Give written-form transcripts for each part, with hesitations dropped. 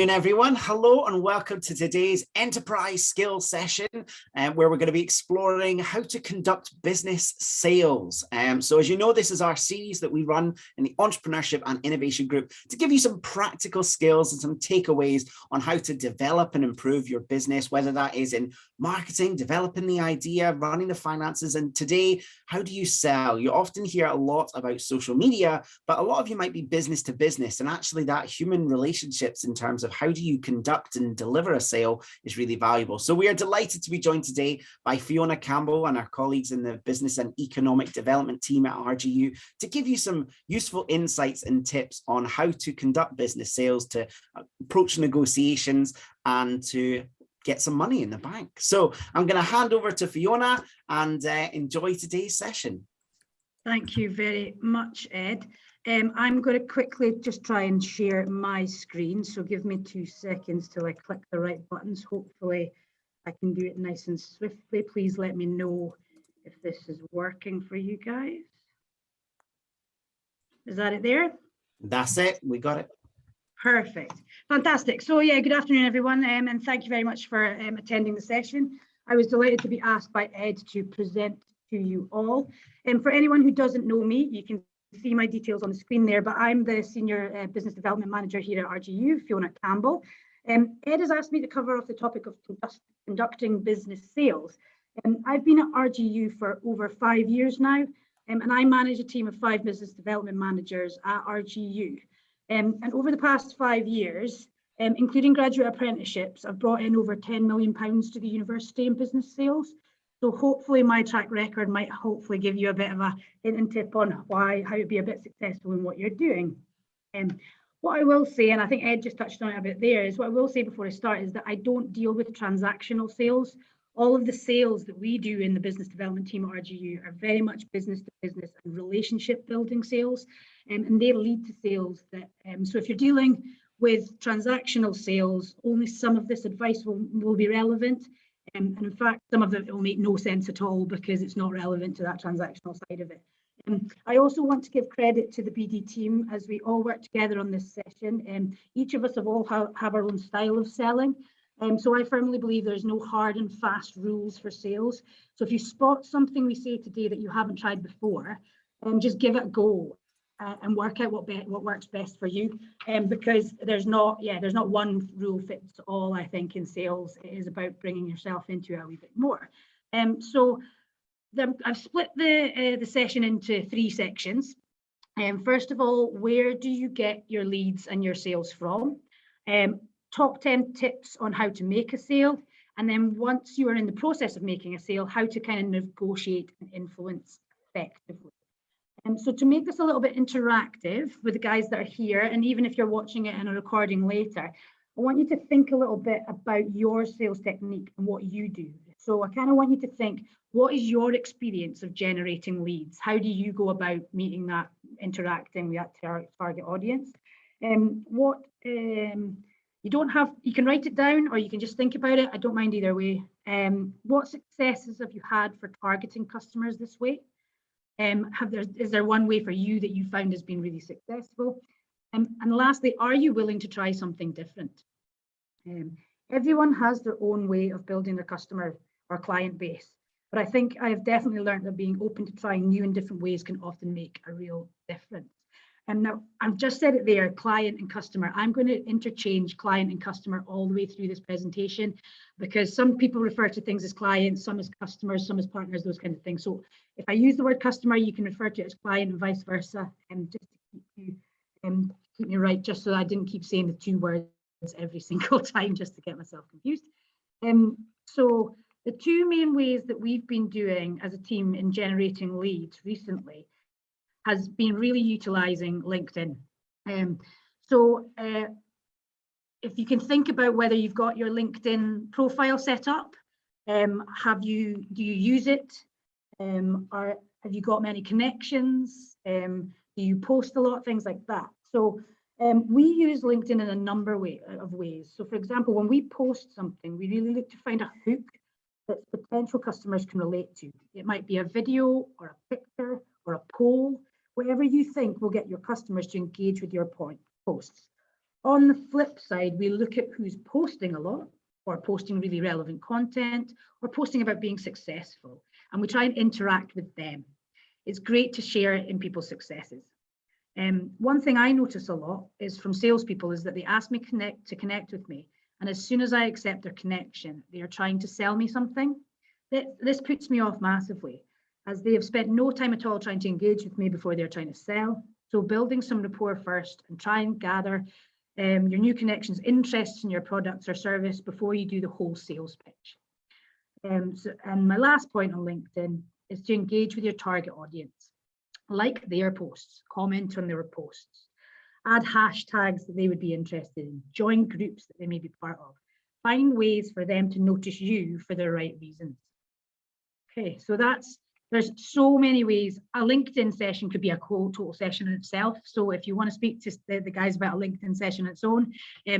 Everyone, hello and welcome to today's enterprise skills session, where we're going to be exploring how to conduct business sales. So as you know, this is our series that we run in the Entrepreneurship and Innovation Group to give you some practical skills and some takeaways on how to develop and improve your business, whether that is in marketing, developing the idea, running the finances, and today, how do you sell? You often hear a lot about social media, but a lot of you might be business to business, and actually that human relationships in terms of how do you conduct and deliver a sale is really valuable. So we are delighted to be joined today by Fiona Campbell and our colleagues in the Business and Economic Development team at RGU to give you some useful insights and tips on how to conduct business sales, to approach negotiations, and to get some money in the bank. So I'm going to hand over to Fiona and enjoy today's session. Thank you very much, Ed. I'm going to quickly just try and share my screen. So give me 2 seconds till I click the right buttons. Hopefully I can do it nice and swiftly. Please let me know if this is working for you guys. Is that it there? That's it. We got it. Perfect. Fantastic. So yeah, good afternoon, everyone. And thank you very much for attending the session. I was delighted to be asked by Ed to present to you all. And for anyone who doesn't know me, you can see my details on the screen there, but I'm the Senior Business Development Manager here at RGU, Fiona Campbell. Ed has asked me to cover off the topic of conducting business sales. I've been at RGU for over 5 years now, and I manage a team of 5 business development managers at RGU. And over the past 5 years, including graduate apprenticeships, I've brought in over £10 million to the university in business sales. So hopefully my track record might hopefully give you a bit of a hint and tip on how to be a bit successful in what you're doing. What I will say, and I think Ed just touched on it a bit there, is what I will say before I start is that I don't deal with transactional sales. All of the sales that we do in the business development team at RGU are very much business to business and relationship building sales, and they lead to sales that, so if you're dealing with transactional sales, only some of this advice will be relevant. And in fact, some of it will make no sense at all because it's not relevant to that transactional side of it. I also want to give credit to the BD team as we all work together on this session. Each of us have our own style of selling. So I firmly believe there's no hard and fast rules for sales. So if you spot something we say today that you haven't tried before, just give it a go and work out what works best for you. Because there's not one rule fits all. I think in sales it is about bringing yourself into it a wee bit more. So I've split the session into 3 sections. First of all, where do you get your leads and your sales from? Top 10 tips on how to make a sale, and then once you are in the process of making a sale, how to kind of negotiate and influence effectively. So to make this a little bit interactive with the guys that are here, and even if you're watching it in a recording later, I want you to think a little bit about your sales technique and what you do. So I kind of want you to think, what is your experience of generating leads? How do you go about meeting that, interacting with that target audience? You can write it down or you can just think about it. I don't mind either way. What successes have you had for targeting customers this way? Is there one way for you that you found has been really successful? And lastly, are you willing to try something different? Everyone has their own way of building their customer or client base, but I think I have definitely learned that being open to trying new and different ways can often make a real difference. And now I've just said it there, client and customer. I'm going to interchange client and customer all the way through this presentation because some people refer to things as clients, some as customers, some as partners, those kind of things. So if I use the word customer, you can refer to it as client and vice versa, and just to keep me right, just so I didn't keep saying the 2 words every single time just to get myself confused. So the 2 main ways that we've been doing as a team in generating leads recently has been really utilizing LinkedIn. If you can think about whether you've got your LinkedIn profile set up, do you use it? Or have you got many connections? Do you post a lot, things like that? So we use LinkedIn in a number of ways. So for example, when we post something, we really look to find a hook that potential customers can relate to. It might be a video or a picture or a poll, whatever you think will get your customers to engage with your posts. On the flip side, we look at who's posting a lot, or posting really relevant content, or posting about being successful, and we try and interact with them. It's great to share in people's successes. One thing I notice a lot is from salespeople is that they ask me to connect with me, and as soon as I accept their connection, they are trying to sell me something. This puts me off massively, as they have spent no time at all trying to engage with me before they're trying to sell. So building some rapport first and try and gather your new connections' interests in your products or service before you do the whole sales pitch. And my last point on LinkedIn is to engage with your target audience. Like their posts, comment on their posts, add hashtags that they would be interested in, join groups that they may be part of, find ways for them to notice you for the right reasons. Okay, so there's so many ways. A LinkedIn session could be a total session in itself. So if you want to speak to the guys about a LinkedIn session on its own,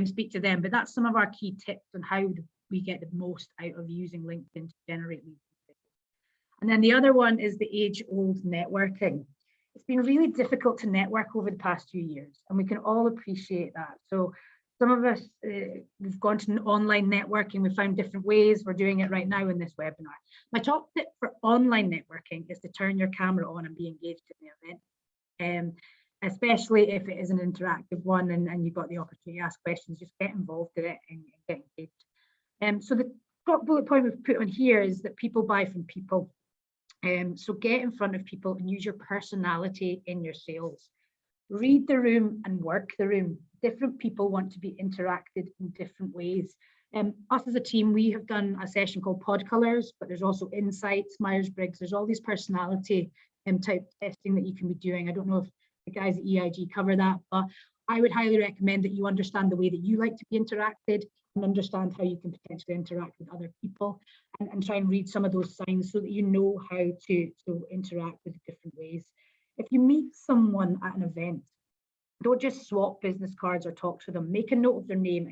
speak to them. But that's some of our key tips on how we get the most out of using LinkedIn to generate leads. And then the other one is the age-old networking. It's been really difficult to network over the past few years, and we can all appreciate that. So some of us, we've gone to online networking, we've found different ways. We're doing it right now in this webinar. My top tip for online networking is to turn your camera on and be engaged in the event, especially if it is an interactive one and you've got the opportunity to ask questions. Just get involved in it and get engaged. So the top bullet point we've put on here is that people buy from people. So get in front of people and use your personality in your sales. Read the room and work the room. Different people want to be interacted in different ways. Us as a team, we have done a session called Pod Colors, but there's also Insights, Myers-Briggs. There's all these personality type testing that you can be doing. I don't know if the guys at EIG cover that, but I would highly recommend that you understand the way that you like to be interacted and understand how you can potentially interact with other people and try and read some of those signs so that you know how to interact with different ways. If you meet someone at an event, don't just swap business cards or talk to them. Make a note of their name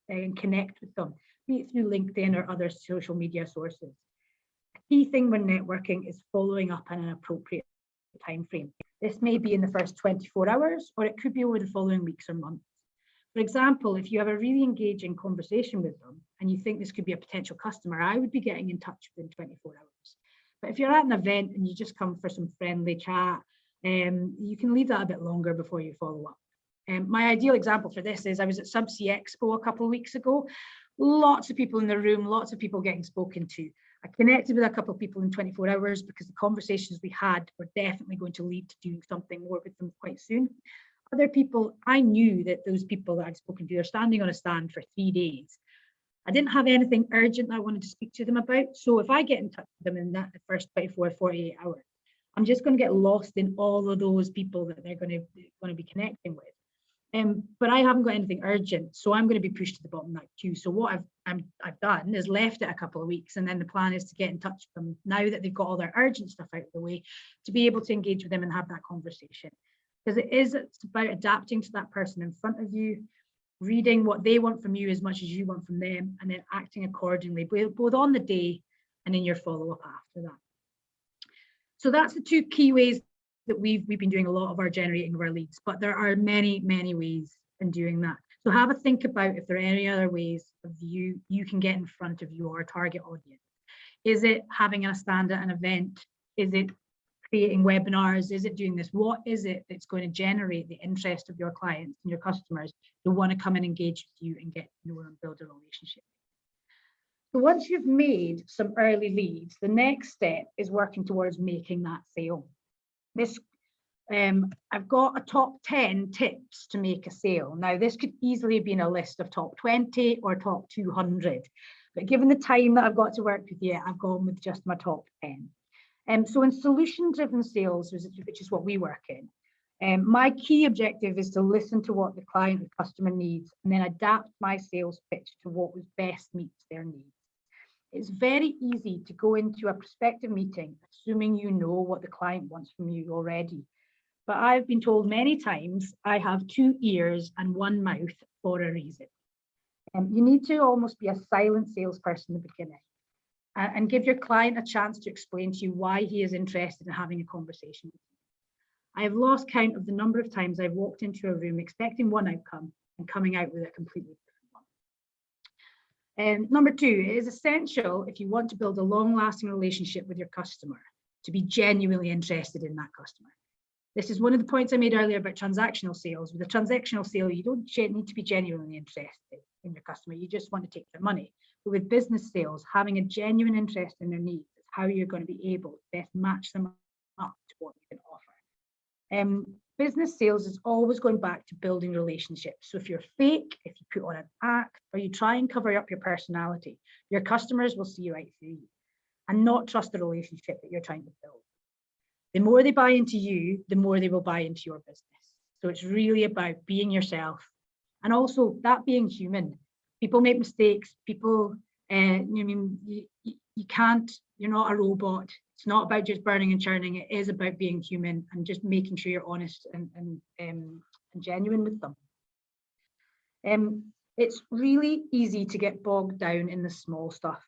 and connect with them, be it through LinkedIn or other social media sources. A key thing when networking is following up in an appropriate time frame. This may be in the first 24 hours, or it could be over the following weeks or months. For example, if you have a really engaging conversation with them and you think this could be a potential customer, I would be getting in touch within 24 hours. But if you're at an event and you just come for some friendly chat, you can leave that a bit longer before you follow up. My ideal example for this is I was at Subsea Expo a couple of weeks ago. Lots of people in the room, lots of people getting spoken to. I connected with a couple of people in 24 hours because the conversations we had were definitely going to lead to doing something more with them quite soon. Other people, I knew that those people that I'd spoken to are standing on a stand for 3 days. I didn't have anything urgent that I wanted to speak to them about. So if I get in touch with them in that the first 24, 48 hours, I'm just going to get lost in all of those people that they're going to be connecting with. But I haven't got anything urgent, so I'm going to be pushed to the bottom of that queue. So what I've done is left it a couple of weeks, and then the plan is to get in touch with them now that they've got all their urgent stuff out of the way, to be able to engage with them and have that conversation. Because it's about adapting to that person in front of you, reading what they want from you as much as you want from them, and then acting accordingly, both on the day and in your follow-up after that. So that's the two key ways that we've been doing a lot of our generating of our leads, but there are many, many ways in doing that. So have a think about if there are any other ways of you can get in front of your target audience. Is it having a stand at an event? Is it creating webinars? Is it doing this? What is it that's going to generate the interest of your clients and your customers who want to come and engage with you and get to know and build a relationship? So once you've made some early leads, the next step is working towards making that sale. I've got a top 10 tips to make a sale. Now, this could easily be in a list of top 20 or top 200, but given the time that I've got to work with you, I've gone with just my top 10. So in solution-driven sales, which is what we work in, my key objective is to listen to what the client or customer needs and then adapt my sales pitch to what best meets their needs. It's very easy to go into a prospective meeting assuming you know what the client wants from you already. But I've been told many times I have 2 ears and 1 mouth for a reason. You need to almost be a silent salesperson in the beginning and give your client a chance to explain to you why he is interested in having a conversation with you. I have lost count of the number of times I've walked into a room expecting one outcome and coming out with a completely different one. And number two, it is essential if you want to build a long-lasting relationship with your customer to be genuinely interested in that customer. This is one of the points I made earlier about transactional sales. With a transactional sale, you don't need to be genuinely interested in your customer. You just want to take their money. But with business sales, having a genuine interest in their needs is how you're going to be able to best match them up to what you can offer. Business sales is always going back to building relationships. So if you're fake, if you put on an act, or you try and cover up your personality, your customers will see right through you and not trust the relationship that you're trying to build. The more they buy into you, the more they will buy into your business. So it's really about being yourself, and also that being human. People make mistakes. People, you can't. You're not a robot. It's not about just burning and churning. It is about being human and just making sure you're honest and genuine with them. It's really easy to get bogged down in the small stuff,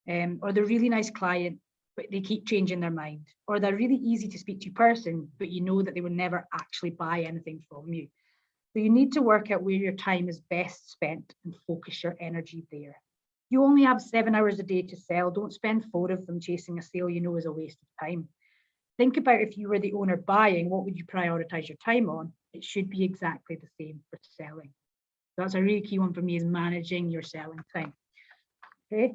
or the really nice client, but they keep changing their mind, or they're really easy to speak to person, but you know that they will never actually buy anything from you. So you need to work out where your time is best spent and focus your energy there. You only have 7 hours a day to sell. Don't spend 4 of them chasing a sale you know is a waste of time. Think about if you were the owner buying, what would you prioritize your time on? It should be exactly the same for selling. So that's a really key one for me, is managing your selling time. Okay.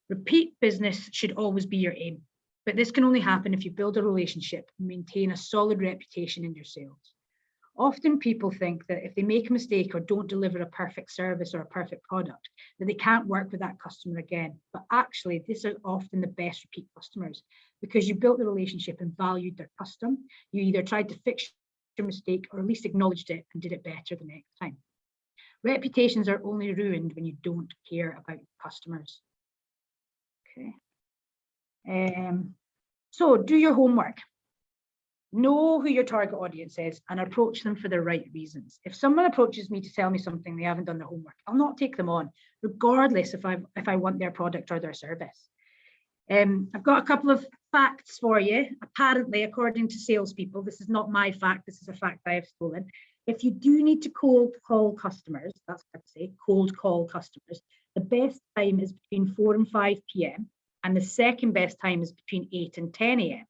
Repeat business should always be your aim, but this can only happen if you build a relationship and maintain a solid reputation in your sales. Often people think that if they make a mistake or don't deliver a perfect service or a perfect product, that they can't work with that customer again. But actually, these are often the best repeat customers because you built the relationship and valued their custom. You either tried to fix your mistake or at least acknowledged it and did it better the next time. Reputations are only ruined when you don't care about your customers. Okay. So do your homework. Know who your target audience is and approach them for the right reasons. If someone approaches me to sell me something, they haven't done their homework, I'll not take them on, regardless if I want their product or their service. I've got a couple of facts for you. Apparently, according to salespeople, this is not my fact, this is a fact I have stolen. If you do need to cold call customers, that's what I say, cold call customers, the best time is between 4 and 5 p.m. and the second best time is between 8 and 10 a.m.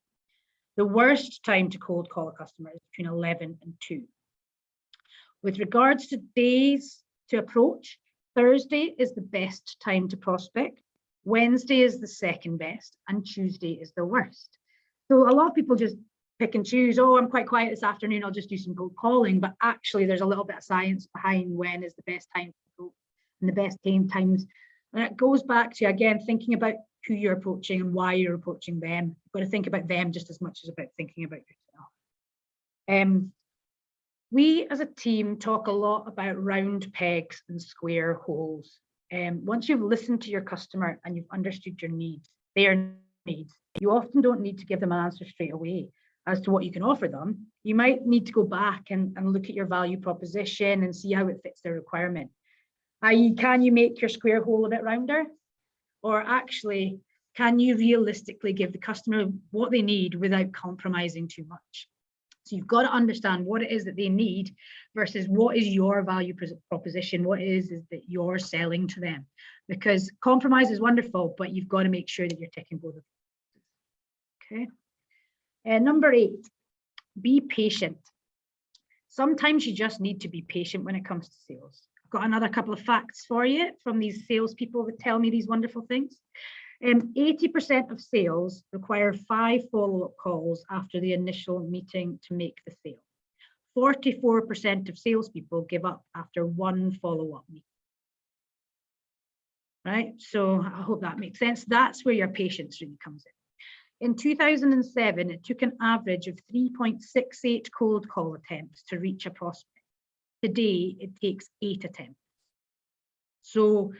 The worst time to cold call a customer is between 11 and 2. With regards to days to approach, Thursday is the best time to prospect, Wednesday is the second best, and Tuesday is the worst. So a lot of people just pick and choose, oh, I'm quite quiet this afternoon, I'll just do some cold calling, but actually there's a little bit of science behind when is the best time to go and the best times. And it goes back to, again, thinking about who you're approaching and why you're approaching them. You've got to think about them just as much as about thinking about yourself. We as a team talk a lot about round pegs and square holes. Once you've listened to your customer and you've understood your needs, their needs, you often don't need to give them an answer straight away as to what you can offer them. You might need to go back and look at your value proposition and see how it fits their requirement. i.e., can you make your square hole a bit rounder? Or actually, can you realistically give the customer what they need without compromising too much? So you've got to understand what it is that they need versus what is your value proposition, what it is that you're selling to them. Because compromise is wonderful, but you've got to make sure that you're ticking both of them. Okay. Number 8, be patient. Sometimes you just need to be patient when it comes to sales. Got another couple of facts for you from these salespeople that tell me these wonderful things. 80% of sales require 5 follow-up calls after the initial meeting to make the sale. 44% of salespeople give up after 1 follow-up meeting. Right, so I hope that makes sense. That's where your patience really comes in. In 2007, it took an average of 3.68 cold call attempts to reach a prospect. Today, it takes 8 attempts. So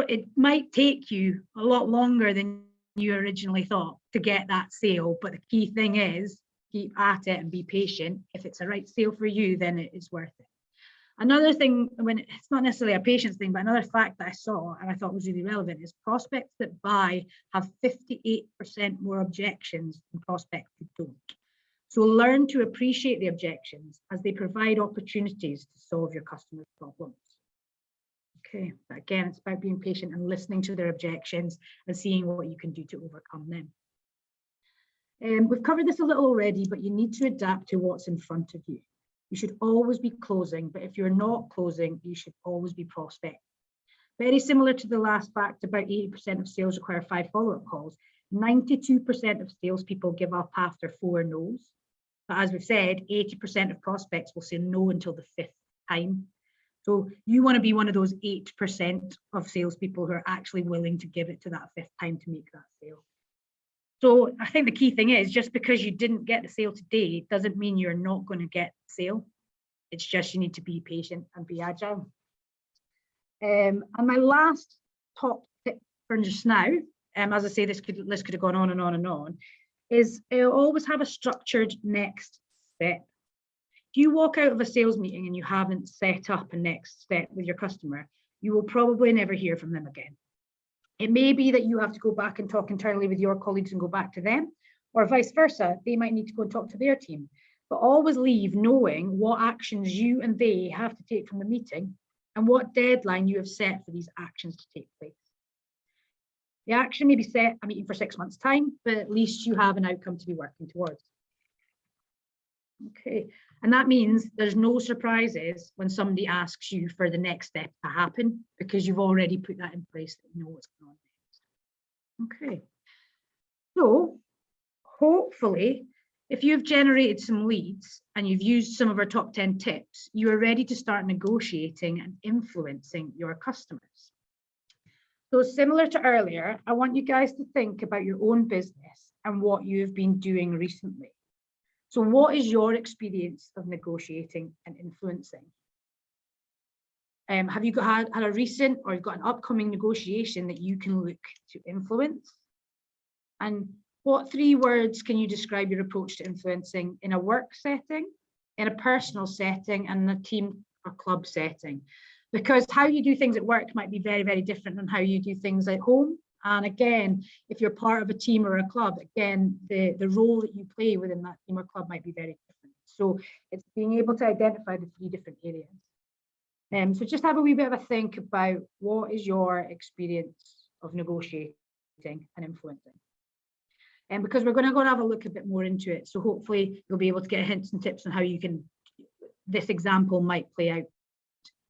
it might take you a lot longer than you originally thought to get that sale, but the key thing is keep at it and be patient. If it's a right sale for you, then it is worth it. Another thing, when it's not necessarily a patience thing, but another fact that I saw and I thought was really relevant is prospects that buy have 58% more objections than prospects who don't. So learn to appreciate the objections as they provide opportunities to solve your customers' problems. Okay, but again, it's about being patient and listening to their objections and seeing what you can do to overcome them. We've covered this a little already, but you need to adapt to what's in front of you. You should always be closing, but if you're not closing, you should always be prospecting. Very similar to the last fact about 80% of sales require 5 follow-up calls. 92% of salespeople give up after 4 no's. But as we've said, 80% of prospects will say no until the 5th time. So you want to be one of those 8% of salespeople who are actually willing to give it to that 5th time to make that sale. So I think the key thing is, just because you didn't get the sale today doesn't mean you're not going to get the sale. It's just you need to be patient and be agile. And my last top tip for just now, as I say, this could have gone on and on and on, is always have a structured next step. If you walk out of a sales meeting and you haven't set up a next step with your customer, you will probably never hear from them again. It may be that you have to go back and talk internally with your colleagues and go back to them, or vice versa. They might need to go and talk to their team, but always leave knowing what actions you and they have to take from the meeting and what deadline you have set for these actions to take place. The action may be set a meeting for 6 months' time, but at least you have an outcome to be working towards. Okay, and that means there's no surprises when somebody asks you for the next step to happen, because you've already put that in place, that you know what's going on next. Okay, so hopefully, if you've generated some leads and you've used some of our top 10 tips, you are ready to start negotiating and influencing your customers. So similar to earlier, I want you guys to think about your own business and what you've been doing recently. So what is your experience of negotiating and influencing? Have you had a recent, or you've got an upcoming negotiation that you can look to influence? And what 3 words can you describe your approach to influencing in a work setting, in a personal setting, and in a team or club setting? Because how you do things at work might be very, very different than how you do things at home. And again, if you're part of a team or a club, again, the role that you play within that team or club might be very different. So it's being able to identify the 3 different areas. So just have a wee bit of a think about what is your experience of negotiating and influencing. And because we're going to go and have a look a bit more into it. So hopefully you'll be able to get hints and tips on how you can, this example might play out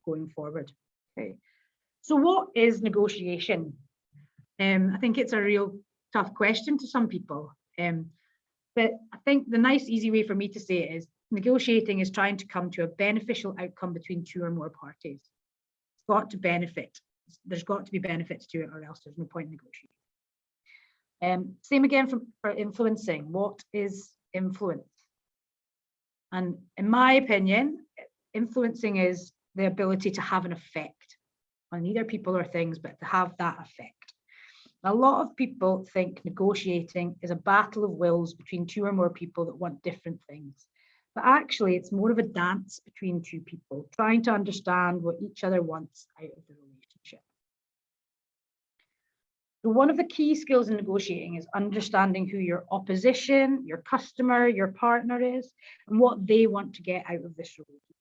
going forward. Okay. So what is negotiation? I think it's a real tough question to some people, but I think the nice, easy way for me to say it is negotiating is trying to come to a beneficial outcome between 2 or more parties. It's got to benefit. There's got to be benefits to it, or else there's no point in negotiating. Same again for influencing. What is influence? And in my opinion, influencing is the ability to have an effect on either people or things, but to have that effect. A lot of people think negotiating is a battle of wills between 2 or more people that want different things. But actually, it's more of a dance between 2 people, trying to understand what each other wants out of the relationship. So one of the key skills in negotiating is understanding who your opposition, your customer, your partner is, and what they want to get out of this relationship.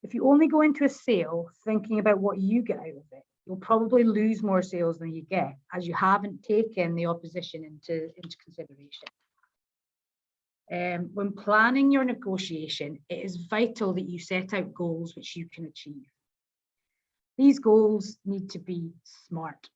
If you only go into a sale thinking about what you get out of it, you'll probably lose more sales than you get, as you haven't taken the opposition into consideration. When planning your negotiation, it is vital that you set out goals which you can achieve. These goals need to be SMART.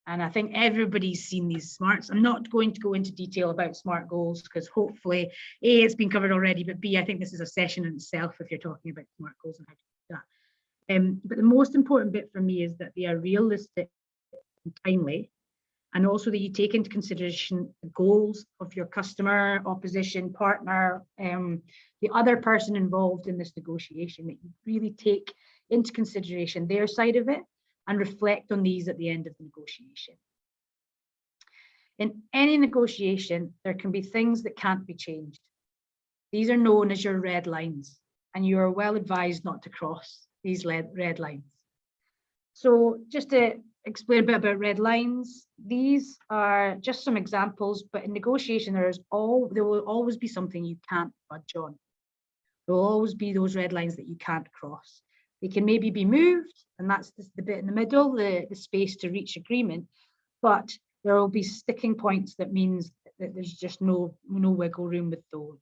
And I think everybody's seen these SMARTs. I'm not going to go into detail about SMART goals because hopefully, A, it's been covered already, but B, I think this is a session in itself if you're talking about SMART goals and how to do that. But the most important bit for me is that they are realistic and timely, and also that you take into consideration the goals of your customer, opposition, partner, the other person involved in this negotiation, that you really take into consideration their side of it and reflect on these at the end of the negotiation. In any negotiation, there can be things that can't be changed. These are known as your red lines, and you are well advised not to cross these red lines. So just to explain a bit about red lines. These are just some examples, but in negotiation, there will always be something you can't budge on. There will always be those red lines that you can't cross. They can maybe be moved, and that's the bit in the middle, the space to reach agreement, but there will be sticking points that means that there's just no wiggle room with those.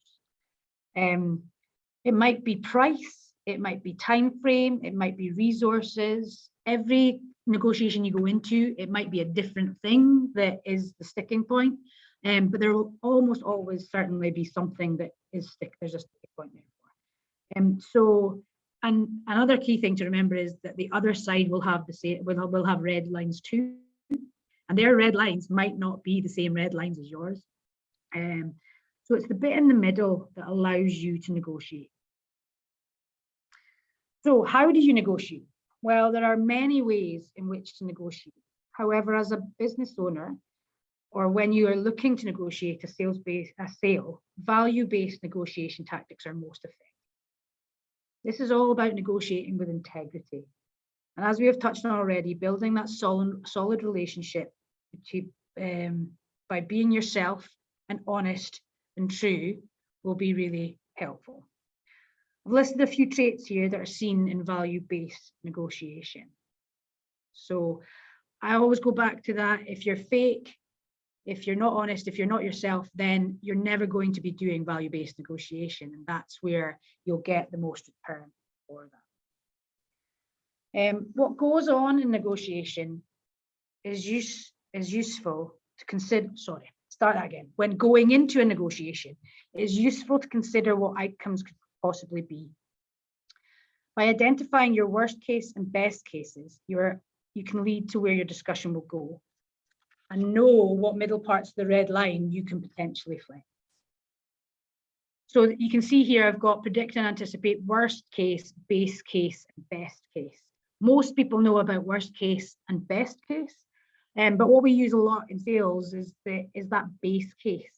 It might be price, it might be time frame, it might be resources. Every negotiation you go into, it might be a different thing that is the sticking point, but there will almost always certainly be something that is there's a sticking point there for. And another key thing to remember is that the other side will have will have red lines too, and their red lines might not be the same red lines as yours. So it's the bit in the middle that allows you to negotiate. So how do you negotiate? Well, there are many ways in which to negotiate. However, as a business owner, or when you are looking to negotiate a sale, value-based negotiation tactics are most effective. This is all about negotiating with integrity. And as we have touched on already, building that solid relationship by being yourself and honest and true will be really helpful. I've listed a few traits here that are seen in value-based negotiation. So I always go back to that. If you're fake, if you're not honest, if you're not yourself, then you're never going to be doing value-based negotiation. And that's where you'll get the most return for that. What goes on in negotiation is useful to consider, When going into a negotiation, it is useful to consider what outcomes could possibly be. By identifying your worst case and best cases, you can lead to where your discussion will go and know what middle parts of the red line you can potentially flex. So you can see here, I've got predict and anticipate worst case, base case, and best case. Most people know about worst case and best case, but what we use a lot in sales is that base case.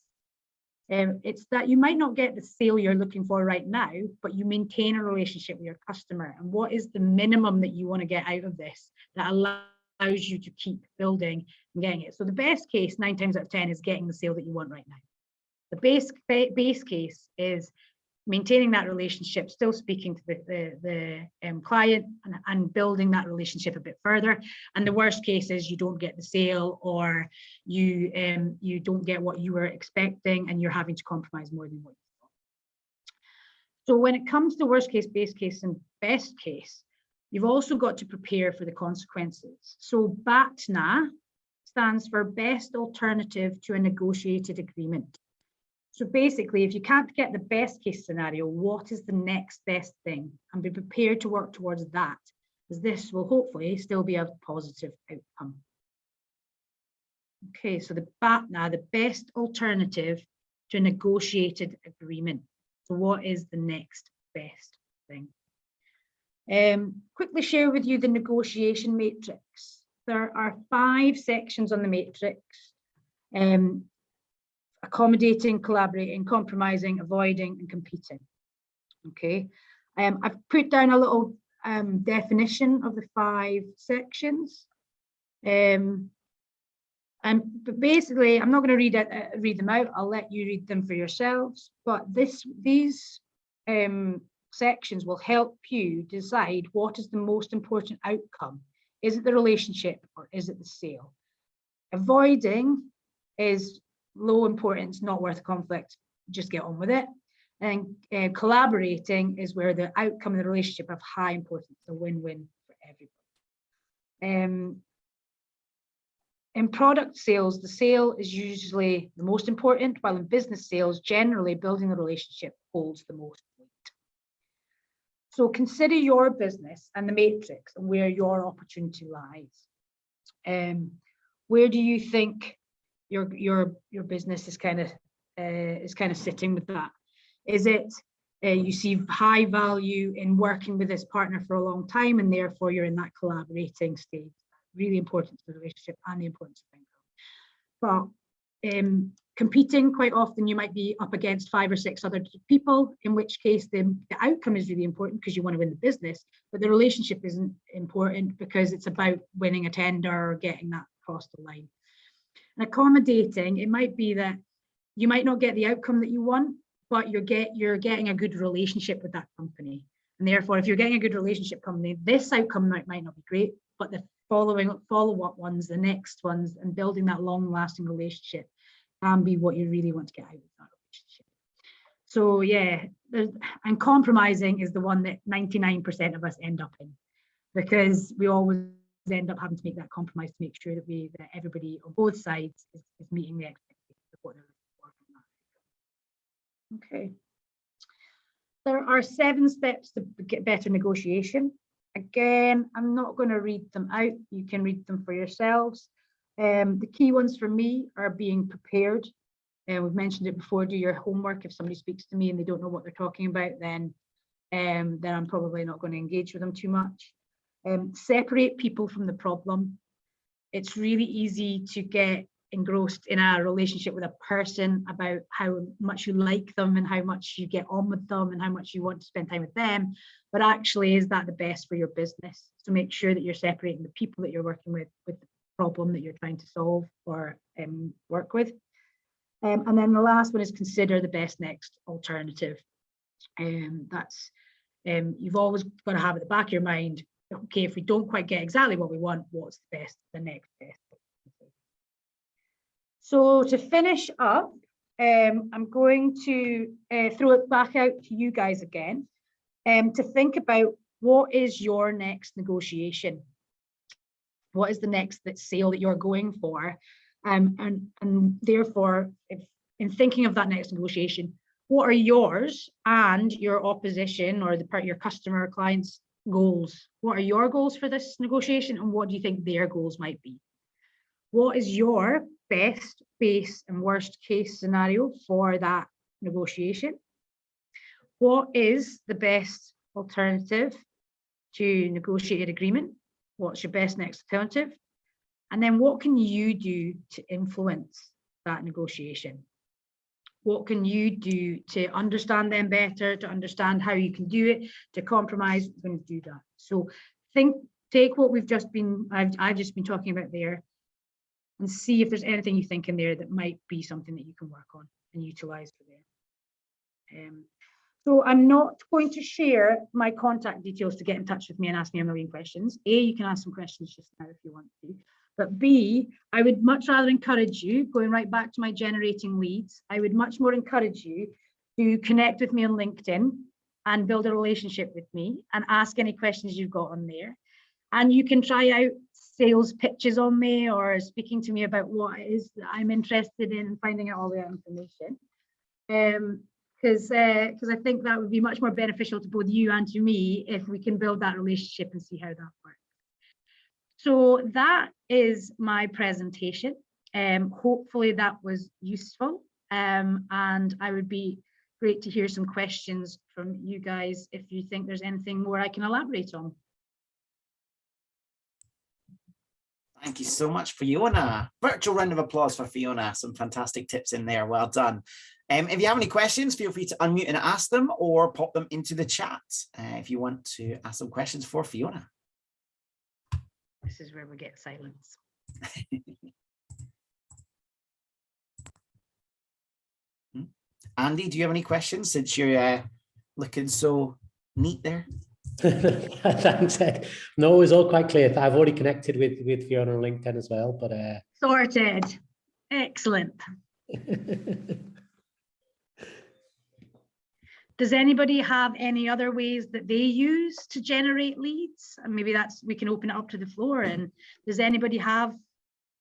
It's that you might not get the sale you're looking for right now, but you maintain a relationship with your customer. And what is the minimum that you want to get out of this that allows you to keep building and getting it? So the best case, 9 times out of 10, is getting the sale that you want right now. The base case is maintaining that relationship, still speaking to the client and building that relationship a bit further. And the worst case is you don't get the sale, or you don't get what you were expecting and you're having to compromise more than what you thought. So when it comes to worst case, base case, and best case, you've also got to prepare for the consequences. So BATNA stands for Best Alternative to a Negotiated Agreement. So basically, if you can't get the best case scenario, what is the next best thing? And be prepared to work towards that, as this will hopefully still be a positive outcome. Okay, so the BATNA, the best alternative to a negotiated agreement. So what is the next best thing? Quickly share with you the negotiation matrix. There are 5 sections on the matrix. Accommodating, collaborating, compromising, avoiding, and competing. Okay, I've put down a little definition of the 5 sections. But basically, I'm not going to read them out. I'll let you read them for yourselves. But these sections will help you decide what is the most important outcome. Is it the relationship or is it the sale? Avoiding is low importance, not worth conflict, just get on with it. And collaborating is where the outcome of the relationship have high importance, a win-win for everybody. In product sales, the sale is usually the most important, while in business sales, generally building the relationship holds the most weight. So consider your business and the matrix and where your opportunity lies. Where do you think your business is kind of sitting with that? Is it you see high value in working with this partner for a long time, and therefore you're in that collaborating stage? Really important to the relationship and the importance of income. But competing, quite often you might be up against 5 or 6 other people, in which case the outcome is really important because you want to win the business, but the relationship isn't important because it's about winning a tender or getting that across the line. And accommodating, it might be that you might not get the outcome that you want, but you're getting a good relationship with that company. And therefore, if you're getting a good relationship company, this outcome might not be great, but the follow-up ones, the next ones, and building that long-lasting relationship can be what you really want to get out of that relationship. So yeah, and compromising is the one that 99% of us end up in, because we always end up having to make that compromise to make sure that everybody on both sides is meeting the expectations of what they're looking for. Okay. There are 7 steps to get better negotiation. Again, I'm not going to read them out. You can read them for yourselves. The key ones for me are being prepared. We've mentioned it before, do your homework. If somebody speaks to me and they don't know what they're talking about, then I'm probably not going to engage with them too much. Separate people from the problem. It's really easy to get engrossed in a relationship with a person about how much you like them and how much you get on with them and how much you want to spend time with them, but actually, is that the best for your business? So make sure that you're separating the people that you're working with the problem that you're trying to solve or work with. And then the last one is consider the best next alternative. That's you've always got to have at the back of your mind, okay, if we don't quite get exactly what we want, what's the next best? So to finish up, I'm going to throw it back out to you guys again to think about what is your next negotiation? What is the next sale that you're going for? And therefore, if in thinking of that next negotiation, what are yours and your opposition or your customer or client's goals? What are your goals for this negotiation, and what do you think their goals might be? What is your best, base, and worst case scenario for that negotiation? What is the best alternative to negotiate an agreement? What's your best next alternative? And then what can you do to influence that negotiation? What can you do to understand them better, to understand how you can do it, to compromise? We're going to do that. So take what I've just been talking about there, and see if there's anything you think in there that might be something that you can work on and utilize for there. So I'm not going to share my contact details to get in touch with me and ask me a million questions. A, you can ask some questions just now if you want to. But B, I would much rather encourage you, going right back to my generating leads, I would much more encourage you to connect with me on LinkedIn and build a relationship with me and ask any questions you've got on there. And you can try out sales pitches on me or speaking to me about what it is that I'm interested in and finding out all that information. Because I think that would be much more beneficial to both you and to me if we can build that relationship and see how that works. So that is my presentation. Hopefully that was useful, and I would be great to hear some questions from you guys if you think there's anything more I can elaborate on. Thank you so much, Fiona. Virtual round of applause for Fiona. Some fantastic tips in there. Well done. If you have any questions, feel free to unmute and ask them or pop them into the chat if you want to ask some questions for Fiona. This is where we get silence. Andy, do you have any questions since you're looking so neat there? Thanks, Ed. No, it was all quite clear. I've already connected with Fiona on LinkedIn as well, but sorted. Excellent. Does anybody have any other ways that they use to generate leads? And maybe we can open it up to the floor. And does anybody have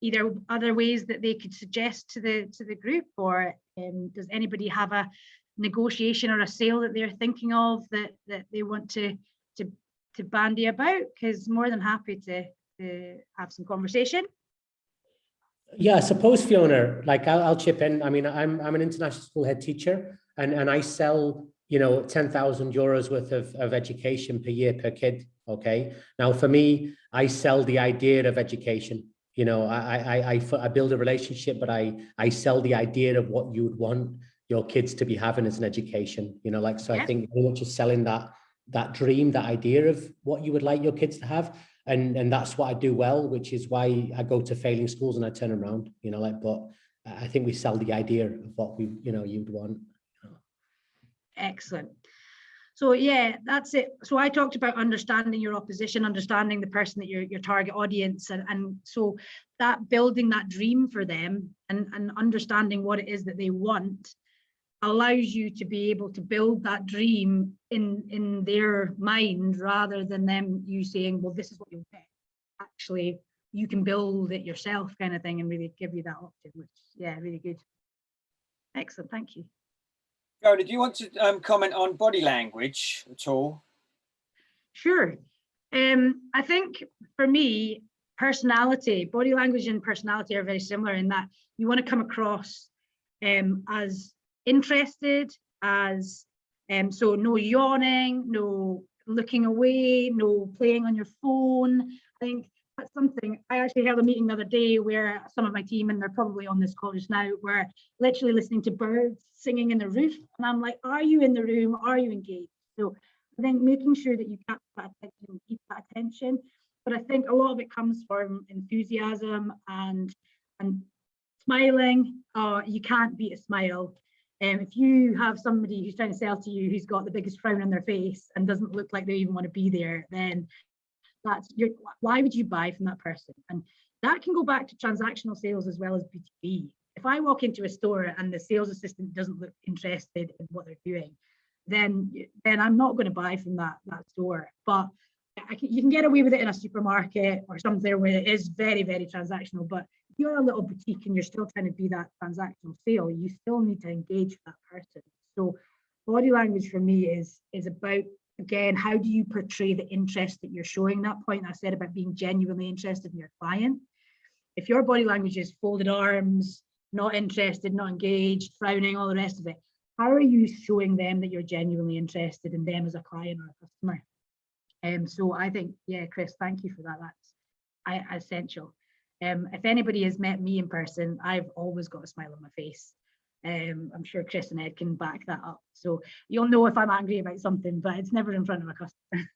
either other ways that they could suggest to the group, or does anybody have a negotiation or a sale that they're thinking of that they want to bandy about? Because more than happy to have some conversation. Yeah, I suppose, Fiona, like I'll chip in. I mean, I'm an international school head teacher, and I sell, 10,000 euros worth of education per year per kid. Okay. Now, for me, I sell the idea of education. You know, I build a relationship, but I sell the idea of what you would want your kids to be having as an education, you know, like, so I think very much just selling that dream, that idea of what you would like your kids to have. And that's what I do well, which is why I go to failing schools and I turn around, you know, like, but I think we sell the idea of what we, you know, you'd want. You know. Excellent. So yeah, that's it. So I talked about understanding your opposition, understanding the person that your target audience, and so that building that dream for them and understanding what it is that they want allows you to be able to build that dream in their mind, rather than them you saying, well, this is what you'll get. Actually, you can build it yourself, kind of thing, and really give you that option, which, yeah, really good. Excellent, thank you. Fiona, do you want to comment on body language at all? Sure. I think for me, body language and personality are very similar in that you want to come across as interested, as so no yawning, no looking away, no playing on your phone. I think that's something. I actually held a meeting the other day where some of my team, and they're probably on this call just now, were literally listening to birds singing in the roof, and I'm like, are you in the room? Are you engaged? So I think making sure that you capture that attention, keep that attention. But I think a lot of it comes from enthusiasm and smiling. You can't beat a smile. If you have somebody who's trying to sell to you who's got the biggest frown on their face and doesn't look like they even want to be there, then why would you buy from that person? And that can go back to transactional sales as well as B2B. If I walk into a store and the sales assistant doesn't look interested in what they're doing, then I'm not going to buy from that store. But you can get away with it in a supermarket or something where it is very, very transactional. But if you're a little boutique and you're still trying to be that transactional sale, you still need to engage with that person. So body language for me is about, again, how do you portray the interest that you're showing? That point I said about being genuinely interested in your client. If your body language is folded arms, not interested, not engaged, frowning, all the rest of it, how are you showing them that you're genuinely interested in them as a client or a customer? So I think, yeah, Chris, thank you for that. That's essential. If anybody has met me in person, I've always got a smile on my face. I'm sure Chris and Ed can back that up. So you'll know if I'm angry about something, but it's never in front of a customer.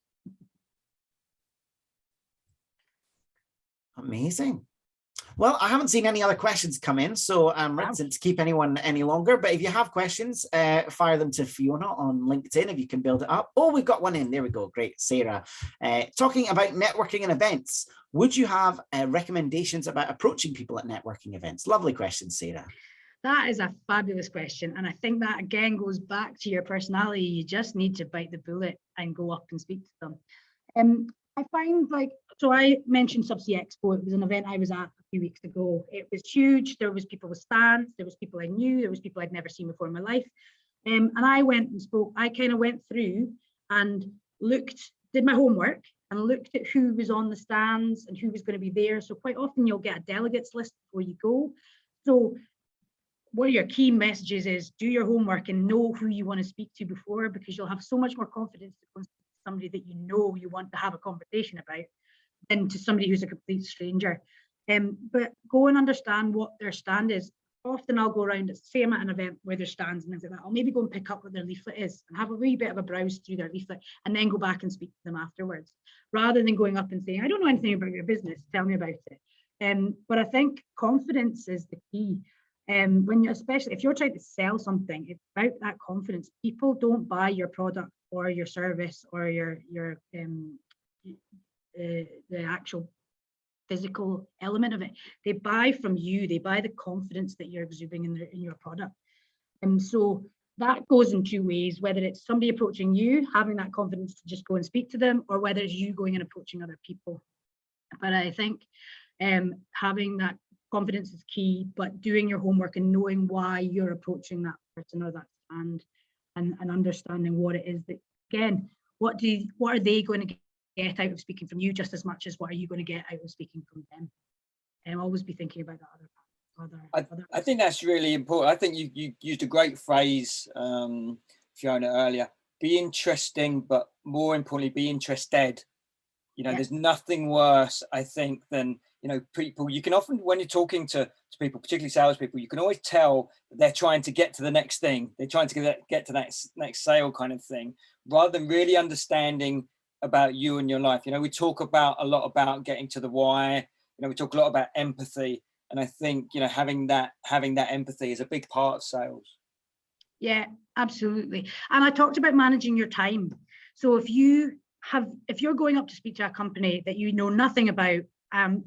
Amazing. Well, I haven't seen any other questions come in, so I'm reticent to keep anyone any longer. But if you have questions, fire them to Fiona on LinkedIn if you can build it up. Oh, we've got one in. There we go. Great. Sarah. Talking about networking and events, would you have recommendations about approaching people at networking events? Lovely question, Sarah. That is a fabulous question. And I think that, again, goes back to your personality. You just need to bite the bullet and go up and speak to them. I find, like, so I mentioned Subsea Expo. It was an event I was at a few weeks ago. It was huge. There was people with stands. There was people I knew. There was people I'd never seen before in my life. And I went and spoke. I kind of went through and did my homework and looked at who was on the stands and who was going to be there. So quite often you'll get a delegates list before you go. So one of your key messages is do your homework and know who you want to speak to before, because you'll have so much more confidence to go and speak to somebody that you know you want to have a conversation about than to somebody who's a complete stranger. But go and understand what their stand is. Often I'll go around, say I'm at an event where there's stands and things like that, I'll maybe go and pick up what their leaflet is and have a wee bit of a browse through their leaflet and then go back and speak to them afterwards, rather than going up and saying, I don't know anything about your business, tell me about it. But I think confidence is the key. Especially if you're trying to sell something, it's about that confidence. People don't buy your product or your service or the actual physical element of it. They buy from you. They buy the confidence that you're exuding in your product. And so that goes in two ways, whether it's somebody approaching you, having that confidence to just go and speak to them, or whether it's you going and approaching other people. But I think having that confidence is key, but doing your homework and knowing why you're approaching that person or that stand, and understanding what it is that, again, what are they going to get out of speaking from you just as much as what are you going to get out of speaking from them? And always be thinking about that I think that's really important. I think you used a great phrase, Fiona, earlier. Be interesting, but more importantly, be interested. You know, there's nothing worse, I think, than you know, people, you can often, when you're talking to people, particularly salespeople, you can always tell that they're trying to get to the next thing. They're trying to get to that next sale kind of thing, rather than really understanding about you and your life. You know, we talk about a lot about getting to the why. You know, we talk a lot about empathy, and I think, you know, having that empathy is a big part of sales. Yeah, absolutely. And I talked about managing your time. So if you're going up to speak to a company that you know nothing about,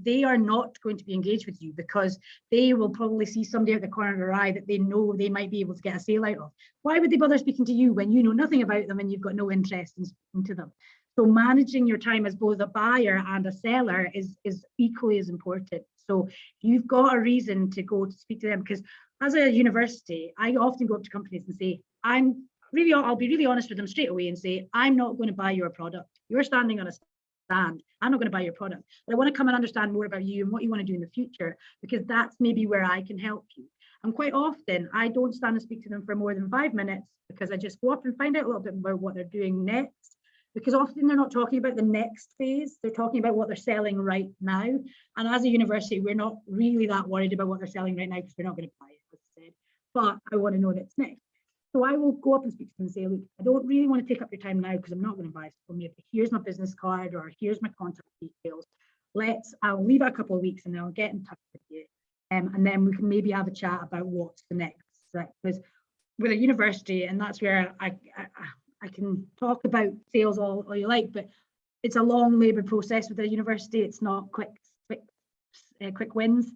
they are not going to be engaged with you, because they will probably see somebody out the corner of their eye that they know they might be able to get a sale out of. Why would they bother speaking to you when you know nothing about them and you've got no interest in speaking to them? So managing your time as both a buyer and a seller is equally as important. So you've got a reason to go to speak to them, because as a university, I often go up to companies and say, I'll be really honest with them straight away and say, I'm not going to buy your product. You're standing on a stand. I'm not going to buy your product, but I want to come and understand more about you and what you want to do in the future, because that's maybe where I can help you. And quite often I don't stand and speak to them for more than 5 minutes, because I just go up and find out a little bit about what they're doing next, because often they're not talking about the next phase. They're talking about what they're selling right now. And as a university, we're not really that worried about what they're selling right now, because we're not going to buy it, as I said, but I want to know what's next. So I will go up and speak to them and say, look, I don't really want to take up your time now, because I'm not going to buy it from you. But here's my business card, or here's my contact details. I'll leave it a couple of weeks and I'll get in touch with you. And then we can maybe have a chat about what's the next. Right? Because with a university, and that's where I can talk about sales all you like, but it's a long laboured process with a university. It's not quick wins.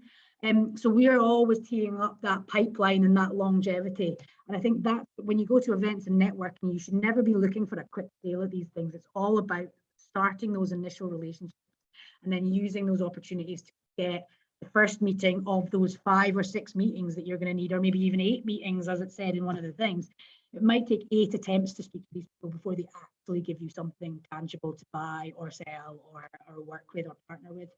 So we are always teeing up that pipeline and that longevity. And I think that when you go to events and networking, you should never be looking for a quick sale of these things. It's all about starting those initial relationships and then using those opportunities to get the first meeting of those 5 or 6 meetings that you're going to need, or maybe even 8 meetings, as it said in one of the things. It might take 8 attempts to speak to these people before they actually give you something tangible to buy or sell or work with or partner with.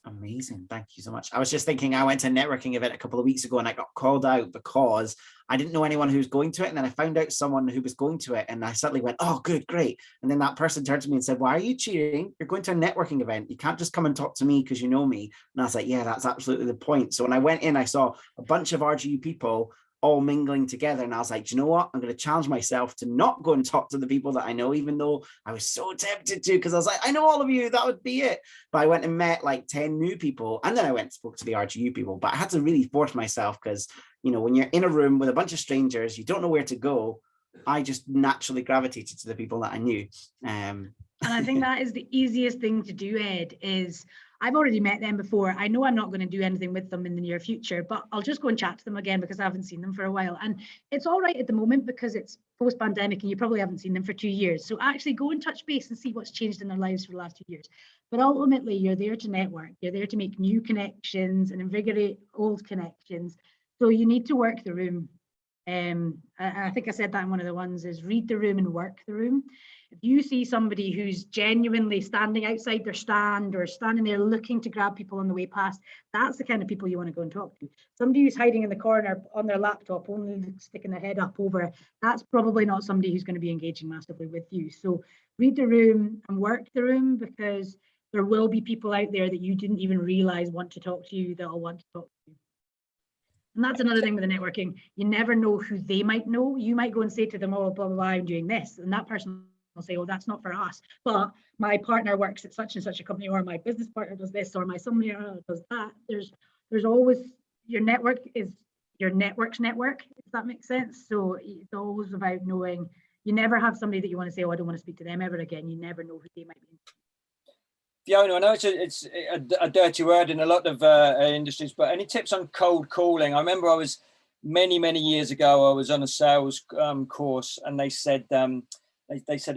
Amazing. Thank you so much. I was just thinking, I went to a networking event a couple of weeks ago and I got called out because I didn't know anyone who was going to it. And then I found out someone who was going to it and I suddenly went, oh, good, great. And then that person turned to me and said, why are you cheering? You're going to a networking event. You can't just come and talk to me because you know me. And I was like, yeah, that's absolutely the point. So when I went in, I saw a bunch of RGU people all mingling together. And I was like, do you know what? I'm going to challenge myself to not go and talk to the people that I know, even though I was so tempted to, because I was like, I know all of you, that would be it. But I went and met like 10 new people. And then I went and spoke to the RGU people. But I had to really force myself because, you know, when you're in a room with a bunch of strangers, you don't know where to go. I just naturally gravitated to the people that I knew. And I think that is the easiest thing to do, Ed, is I've already met them before. I know I'm not going to do anything with them in the near future, but I'll just go and chat to them again because I haven't seen them for a while. And it's all right at the moment because it's post-pandemic and you probably haven't seen them for 2 years. So actually go and touch base and see what's changed in their lives for the last 2 years. But ultimately, you're there to network. You're there to make new connections and invigorate old connections. So you need to work the room. I think I said that in one of the ones, is read the room and work the room. If you see somebody who's genuinely standing outside their stand or standing there looking to grab people on the way past, that's the kind of people you want to go and talk to. Somebody who's hiding in the corner on their laptop, only sticking their head up over, that's probably not somebody who's going to be engaging massively with you. So read the room and work the room, because there will be people out there that you didn't even realize want to talk to you that'll want to talk to you. And that's another thing with the networking. You never know who they might know. You might go and say to them, oh, blah, blah, blah, I'm doing this. And that person will say, oh, that's not for us. But my partner works at such and such a company, or my business partner does this, or my somebody does that. There's always, your network is your network's network, if that makes sense. So it's always about knowing. You never have somebody that you want to say, oh, I don't want to speak to them ever again. You never know who they might be. Fiona, I know it's a dirty word in a lot of industries, but any tips on cold calling? I remember I was many years ago, I was on a sales course, and they said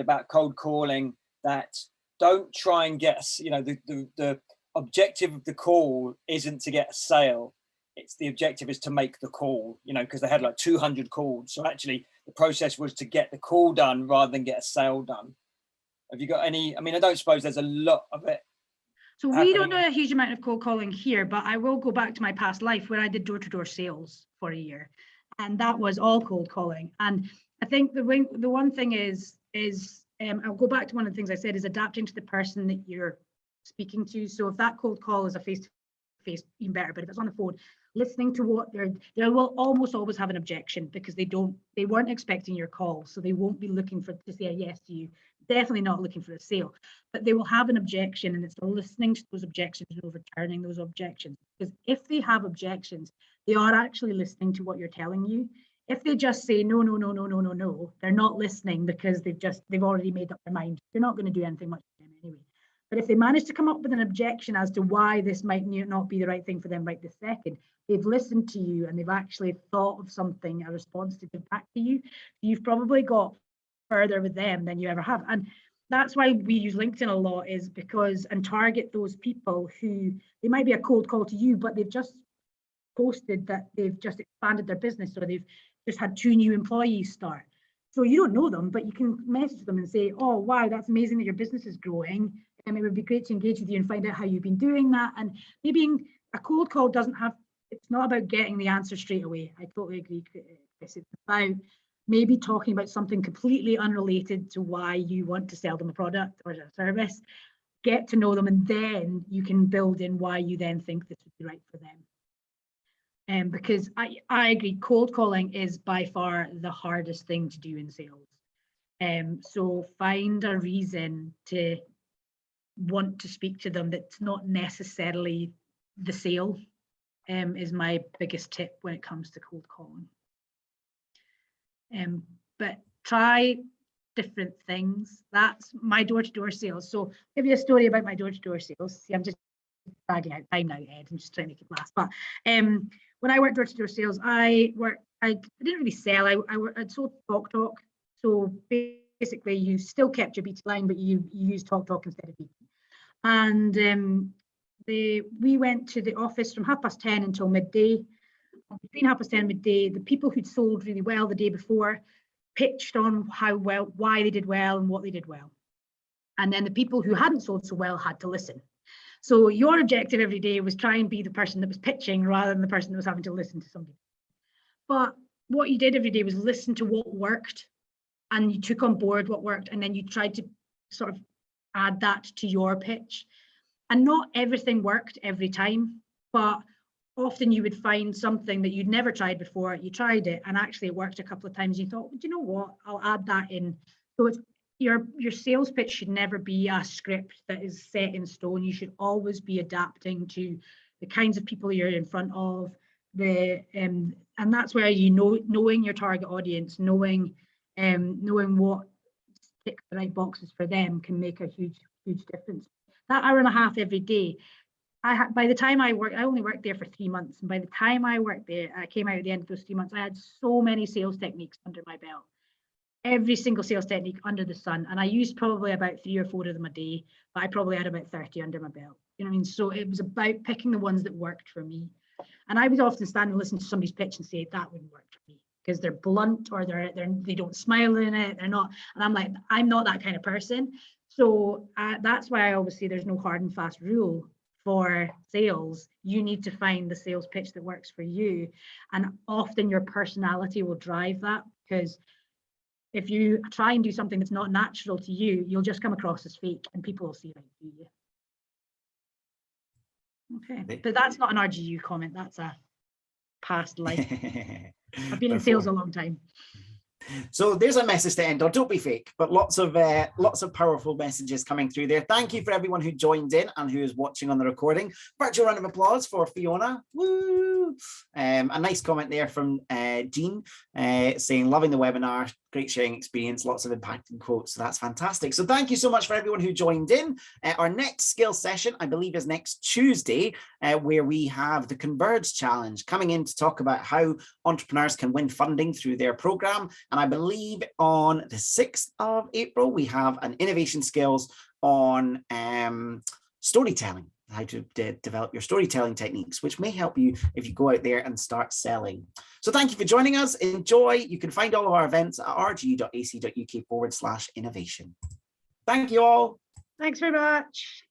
about cold calling that don't try and get, you know, the objective of the call isn't to get a sale. It's the objective is to make the call, you know, because they had like 200 calls. So actually the process was to get the call done rather than get a sale done. Have you got any? I mean, I don't suppose there's a lot of it. So we don't do a huge amount of cold calling here, but I will go back to my past life where I did door-to-door sales for a year, and that was all cold calling. And I think the one thing is I'll go back to one of the things I said, is adapting to the person that you're speaking to. So if that cold call is a face-to-face, even better. But if it's on the phone, listening to what they will almost always have an objection, because they weren't expecting your call, so they won't be looking to say a yes to you. Definitely not looking for a sale, but they will have an objection, and it's listening to those objections and overturning those objections. Because if they have objections, they are actually listening to what you're telling you. If they just say no, no, no, no, no, no, no, they're not listening, because they've already made up their mind. They're not going to do anything much for them anyway. But if they manage to come up with an objection as to why this might not be the right thing for them right this second, they've listened to you and they've actually thought of something, a response to give back to you. You've probably got further with them than you ever have. And that's why we use LinkedIn a lot, is because, and target those people who, they might be a cold call to you, but they've just posted that they've just expanded their business, or they've just had 2 new employees start. So you don't know them, but you can message them and say, oh, wow, that's amazing that your business is growing. And it would be great to engage with you and find out how you've been doing that. And maybe a cold call it's not about getting the answer straight away. I totally agree, Chris. It's about maybe talking about something completely unrelated to why you want to sell them a product or a service. Get to know them, and then you can build in why you then think this would be right for them. Because I agree, cold calling is by far the hardest thing to do in sales. So find a reason to want to speak to them that's not necessarily the sale, is my biggest tip when it comes to cold calling. But try different things. That's my door-to-door sales. So I'll give you a story about my door-to-door sales. See, I'm just dragging out time now, Ed. I'm just trying to keep it last. But when I worked door-to-door sales, I didn't really sell. I sold TalkTalk. So basically, you still kept your BT line, but you used TalkTalk instead of BT. And we went to the office from 10:30 until midday. Between 10:30 and midday, the people who'd sold really well the day before pitched on why they did well and what they did well. And then the people who hadn't sold so well had to listen. So your objective every day was try and be the person that was pitching rather than the person that was having to listen to somebody. But what you did every day was listen to what worked, and you took on board what worked, and then you tried to sort of add that to your pitch. And not everything worked every time, but often you would find something that you'd never tried before. You tried it and actually it worked a couple of times. You thought, well, do you know what? I'll add that in. So it's your sales pitch should never be a script that is set in stone. You should always be adapting to the kinds of people you're in front of. And that's where knowing your target audience, knowing what ticks the right boxes for them can make a huge difference. That hour and a half every day. By the time I only worked there for 3 months. And by the time I worked there, I came out at the end of those 3 months, I had so many sales techniques under my belt. Every single sales technique under the sun. And I used probably about 3 or 4 of them a day, but I probably had about 30 under my belt. You know what I mean? So it was about picking the ones that worked for me. And I would often stand and listen to somebody's pitch and say, that wouldn't work for me, because they're blunt, or they don't smile in it. They're not. And I'm like, I'm not that kind of person. So that's why I always say there's no hard and fast rule for sales. You need to find the sales pitch that works for you. And often your personality will drive that, because if you try and do something that's not natural to you, you'll just come across as fake and people will see right through you. Okay, but that's not an RGU comment, that's a past life. I've been in sales a long time. So there's a message to end on. Don't be fake, but lots of powerful messages coming through there. Thank you for everyone who joined in and who is watching on the recording. Virtual round of applause for Fiona. Woo! A nice comment there from Jean saying, loving the webinar, great sharing experience, lots of impacting quotes. So that's fantastic. So thank you so much for everyone who joined in. Our next skill session, I believe, is next Tuesday, where we have the Converge Challenge coming in to talk about how entrepreneurs can win funding through their program. And I believe on the 6th of April, we have an innovation skills on storytelling, how to develop your storytelling techniques, which may help you if you go out there and start selling. So thank you for joining us. Enjoy. You can find all of our events at rgu.ac.uk/innovation. Thank you all. Thanks very much.